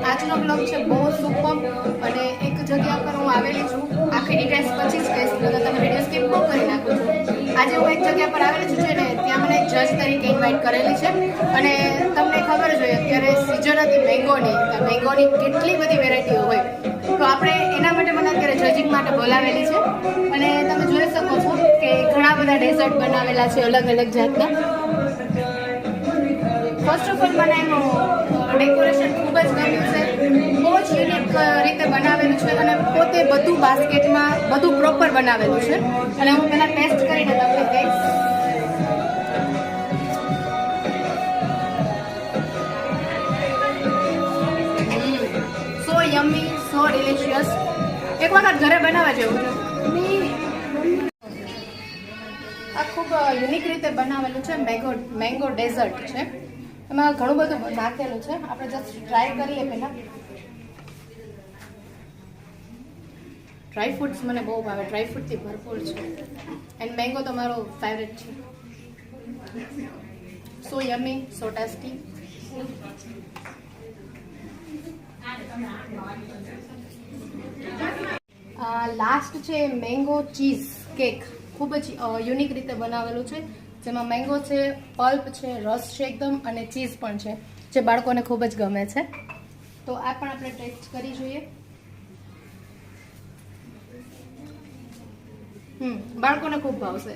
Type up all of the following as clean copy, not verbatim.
આજનો બ્લોગ છે બહુ સુપર અને એક જગ્યા પર હું આવેલી છું. આખી ડિટેલ્સ પછી જ કહીશ, તો તમે વિડીયો સ્કીપ બહુ કરી નાખો છો. આજે હું એક જગ્યા પર આવેલી છું ને ત્યાં મને જજ તરીકે ઇન્વાઇટ કરેલી છે અને તમને ખબર જ હોય અત્યારે સિઝન હતી મેંગોની કેટલી બધી વેરાયટીઓ હોય, તો આપણે એના માટે મને અત્યારે જજિંગ માટે બોલાવેલી છે. અને તમે જોઈ શકો છો કે ઘણા બધા ડેઝર્ટ બનાવેલા છે અલગ અલગ જાતના. ફર્સ્ટ ઓફ ઓલ મને એનું ડેકોરેશન ખૂબ જ ગમ્યું છે, બહુ જ યુનિક રીતે બનાવેલું છે અને પોતે બધું બાસ્કેટમાં બધું પ્રોપર બનાવેલું છે. અને હું પહેલાં ટેસ્ટ કરીને તમને કહીશ. સો યમ્મી, સો ડિલિશિયસ. એક વખત ઘરે બનાવવા જેવું છે. આ ખૂબ યુનિક રીતે બનાવેલું છે. મેંગો ડેઝર્ટ છે, એમાં ઘણું બધું નાખેલું છે. આપણે જસ્ટ ટ્રાય કરીએ પહેલાં. ડ્રાયફ્રૂટ્સ મને બહુ ભાવે, ડ્રાયફ્રૂટથી ભરપૂર છે એન્ડ મેંગો તો મારો ફેવરેટ છે. સો યમ્મી, સો ટેસ્ટી. લાસ્ટ છે મેંગો ચીઝ કેક, ખૂબ જ યુનિક રીતે બનાવેલું છે, જેમાં મેંગો છે, પલ્પ છે, રસ છે એકદમ અને ચીઝ પણ છે, જે બાળકોને ખૂબ જ ગમે છે. તો આ પણ આપણે ટેસ્ટ કરી જોઈએ. બાળકોને ખૂબ ભાવશે.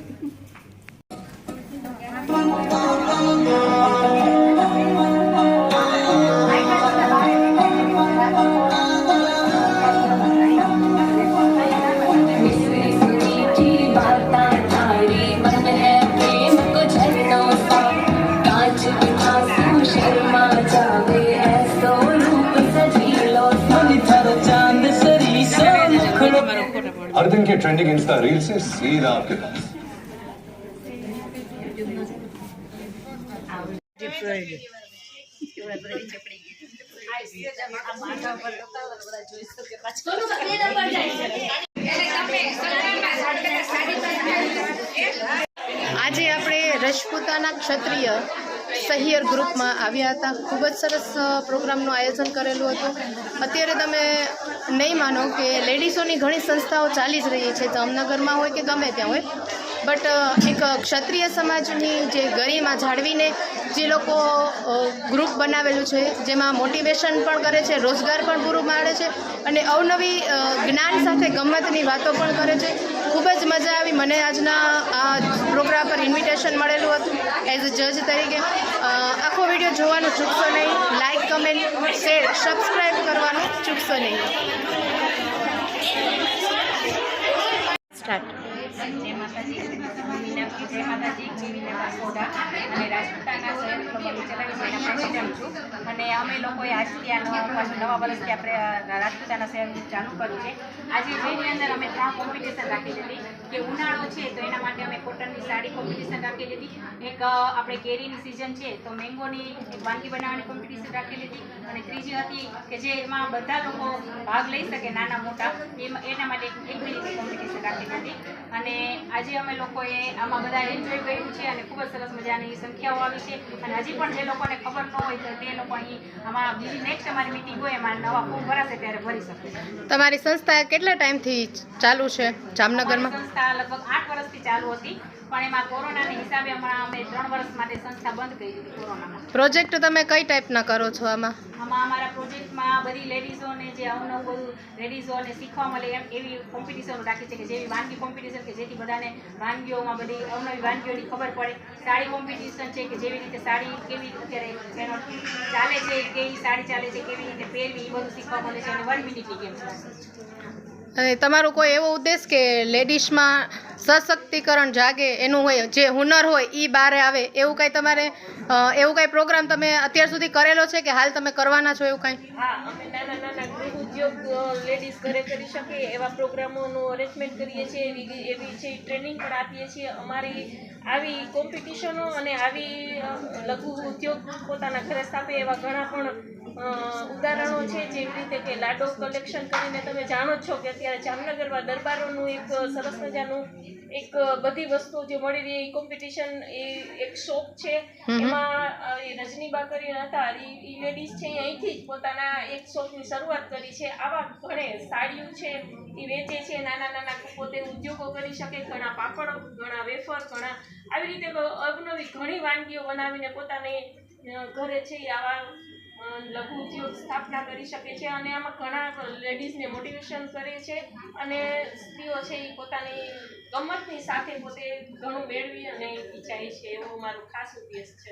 अर्जुन के ट्रेंडिंग इंस्टा रील से सीधा आपके पास. આજે આપણે રજપૂતાના ક્ષત્રિય સહિયર ગ્રુપમાં આવ્યા હતા. ખૂબ જ સરસ પ્રોગ્રામનું આયોજન કરેલું હતું. અત્યારે તમે નહીં માનો કે લેડીઝોની ઘણી સંસ્થાઓ ચાલી જ રહી છે, જામનગરમાં હોય કે ગમે ત્યાં હોય, બટ એક ક્ષત્રિય સમાજની જે ગરિમા જાળવીને જે લોકો ગ્રુપ બનાવેલું છે, જેમાં મોટિવેશન પણ કરે છે, રોજગાર પણ પૂરું પાડે છે અને અવનવી જ્ઞાન સાથે ગમ્મતની વાતો પણ કરે છે. ખૂબ જ મજા આવી. મને આજના આ પ્રોગ્રામ પર ઇન્વિટેશન મળેલું હતું એઝ અ જજ તરીકે. આખો વિડીયો જોવાનું ચૂકશો નહીં. લાઇક, કમેન્ટ, શેર, સબસ્ક્રાઈબ કરવાનું ચૂકશો નહીં. સ્ટાર્ટ. જય માતાજી, મીનાક્ષી. જય માતાજી, મીના સોડા અને રાજપૂતાના શહેર ચલાવી પ્રેસિડેન્ટ છું. અને અમે લોકોએ આજથી આ નવા વર્ષથી આપણે રાજપૂતાના શહેર ચાલુ કર્યું છે. આજે જેની અંદર અમે 3 કોમ્પિટિશન રાખી દીધી કે ઉનાળો છે તો એના માટે અમે કોટનની સાડી કોમ્પિટિશન રાખી લીધી, એક આપણે કેરીની સિઝન છે તો મેંગોની એક વાનગી બનાવવાની કોમ્પિટિશન રાખી લીધી અને ત્રીજી હતી કે જે એમાં બધા લોકો ભાગ લઈ શકે નાના મોટા, એના માટે એક મિનિટની કોમ્પિટિશન રાખી દીધી. અને આજે અમે લોકોએ આમાં બધા એન્જોય કર્યું છે અને ખૂબ જ સરસ મજાની સંખ્યાઓ આવી છે. અને હજી પણ જે લોકોને ખબર ન હોય તો તે લોકો અહીં આમાં બીજી નેક્સ્ટ અમારી મિટિંગ હોય એમાં નવા ફોર્મ ભરાશે ત્યારે ભરી શકે. તમારી સંસ્થા કેટલા ટાઈમથી ચાલુ છે જામનગરમાં? સંસ્થા લગભગ 8 વર્ષથી ચાલુ હતી, પણ એમાં કોરોનાના હિસાબે હમણાં અમે 3 વર્ષ માટે સંસ્થા બંધ કરી દીધી કોરોનામાં. પ્રોજેક્ટ તમે કઈ ટાઈપના કરો છો આમાં? અમારા પ્રોજેક્ટમાં બધી લેડીઝોને જે અવનવું બધું લેડીઝોને શીખવા મળે એવી કોમ્પિટિશનો રાખી છે, કે જેવી વાનગી કોમ્પિટિશન કે જેથી બધાને વાનગીઓમાં બધી અવનવી વાનગીઓની ખબર પડે. સાડી કોમ્પિટિશન છે કે જેવી રીતે સાડી કેવી અત્યારે એનો ચાલે છે, કેવી સાડી ચાલે છે, કેવી રીતે પહેરવી, એ બધું શીખવા મળે છે. અને 1 મિનિટની ગેમ છે. અને તમારો કોઈ એવો ઉદ્દેશ કે લેડીઝમાં સશક્તિકરણ જાગે, એનું હોય જે હુનર હોય એ બહાર આવે, એવું કંઈ તમારે એવું કંઈ પ્રોગ્રામ તમે અત્યાર સુધી કરેલો છે કે હાલ તમે કરવાના છો એવું કંઈ? હા, અમે નાના ગૃહ ઉદ્યોગ લેડીઝ ઘરે કરી શકે એવા પ્રોગ્રામોનું અરેન્જમેન્ટ કરીએ છીએ, એવી છે ટ્રેનિંગ પણ આપીએ છીએ. અમારી આવી કોમ્પિટિશનો અને આવી લઘુ ઉદ્યોગ પોતાના ઘરે સ્થાપે એવા ઘણા પણ ઉદાહરણો છે. જેવી રીતે કે લાડો કલેક્શન કરીને તમે જાણો જ છો કે અત્યારે જામનગરમાં દરબારોનું એક સરસ મજાનું એક બધી વસ્તુઓ જે મળી રહી એ કોમ્પિટિશન, એ એક શોપ છે. એમાં રજની રોશનીબા કરીને હતા એ લેડીઝ છે એ અહીંથી જ પોતાના એક શોપની શરૂઆત કરી છે. આવા ઘણે સાડીઓ છે એ વેચે છે, નાના નાના પોતે ઉદ્યોગો કરી શકે, ઘણા પાપડ, ઘણા વેફર, ઘણા આવી રીતે અવનવી ઘણી વાનગીઓ બનાવીને પોતાની ઘરે છે એ આવા લઘુ ઉદ્યોગ સ્થાપના કરી શકે છે. અને આમાં ઘણા લેડીઝને મોટિવેશન કરે છે અને સ્ત્રીઓ છે એ પોતાની ગમતની સાથે પોતે ઘણું મેળવી અને ઈચ્છાય છે. એવો મારો ખાસ ઉદ્દેશ છે.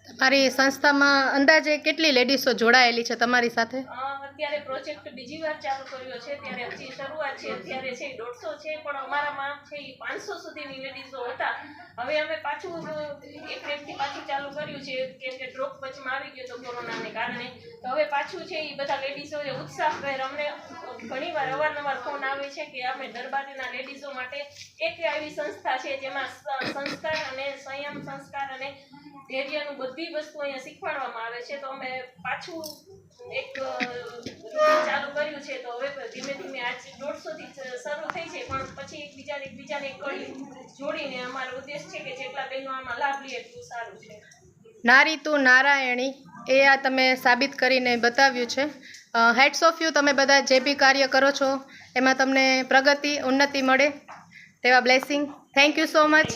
તમારી સંસ્થામાં અંદાજે કેટલી લેડીઝો જોડાયેલી છે તમારી સાથે? અત્યારે પ્રોજેક્ટ બીજી વાર ચાલુ કર્યો છે, ત્યારે હજી શરૂઆત છે. અત્યારે છે 150 છે, પણ અમારામાં છે એ 500 સુધીની લેડીઝો હતા. હવે અમે પાછું એક રેટથી પાછું ચાલુ કર્યું છે, કેમ કે ડ્રોપ વચમાં આવી ગયો તો કોરોનાને કારણે. તો હવે પાછું છે એ બધા લેડીઝોએ ઉત્સાહભેર અમને ઘણીવાર અવારનવાર ફોન આવે છે કે અમે દરબારીના લેડીઝો માટે એક એવી સંસ્થા છે જેમાં સંસ્કાર અને સંયમ, સંસ્કાર અને ધૈર્યનું બધી વસ્તુ અહીંયા શીખવાડવામાં આવે છે. તો અમે પાછું એક ચાલુ કર્યું છે. તો હવે ધીમે ધીમે આજ 150થી શરૂ થઈ છે, પણ પછી એકબીજાને કડી જોડીને અમારો ઉદ્દેશ છે કે જેટલા બહેનો આમાં લાભ લે એટલું સારું છે. નારી તું નારાયણી એ આ તમે સાબિત કરીને બતાવ્યું છે. હેડ્સ ઓફ યુ, તમે બધા જે બી કાર્ય કરો છો એમાં તમને પ્રગતિ, ઉન્નતિ મળે તેવા blessing. Thank you so much.